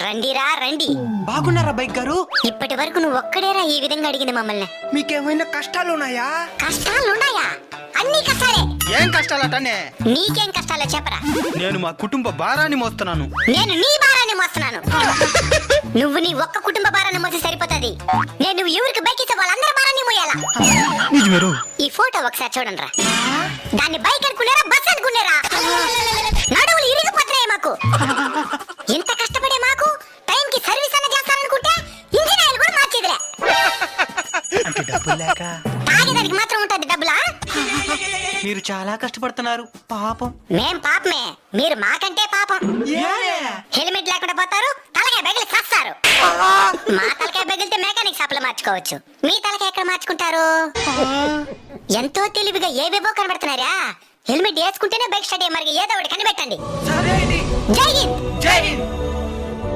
రండిరా రండి. బాగున్నారా బైక్ గారు? ఇప్పటి వరకు నువ్వు ఒక్కడేరా ఈ విధంగా అడిగింది మమ్మల్ని. మీకేమైనా కష్టాలున్నాయా? కష్టాలున్నాయా? అన్ని కష్టాలే. ఏం కష్టాలటనే? నీకేం కష్టాలో చెప్పరా. నేను మా కుటుంబ భారాన్ని మోస్తున్నాను. నేను నీ భారాన్ని మోస్తున్నాను. నువ్వు నీ ఒక్క కుటుంబ భారాన్ని మోసి సరిపోతుంది. నేను నువ్వు ఎవరికి బైక్ ఇచ్చే వాళ్ళందరి భారాన్ని మోయాలా? ఈ ఫోటో ఒకసారి చూడండి రా. దాన్ని బైక్ అనుకున్నారా బస్ అనుకున్నారా? నడువులు ఇరిగిపోతున్నాయి మాకు. ఇంత కష్టపడే మాకు టైంకి సర్వీస్ అన్న చేస్తాననుకుంటే ఇంజిన్ ఆయిల్ కూడా మార్చేదిలే. అంటే డబ్బులు లేక తాగేదానికి మాత్రం ఉంటుంది డబ్బులా? మీరు చాలా కష్టపడుతున్నారు పాపం. మేం పాపమే, మీరు మాకంటే పాపం. హెల్మెట్ లేకుండా పోతారు, తలకాయ బెగిలి చేస్తారు. మా తలకాయ బెగిలితే మెకానిక్ షాప్ లో మార్చుకోవచ్చు, మీ తలకాయ ఎక్కడ మార్చుకుంటారు? ఎంతో తెలివిగా ఏవేవో కనబడుతున్నారా. హెల్మెట్ వేసుకుంటేనే బైక్ స్టార్ట్ అయ్యే మరి ఏదో ఒకటి కనిపెట్టండి. జై హింద్. జై హింద్.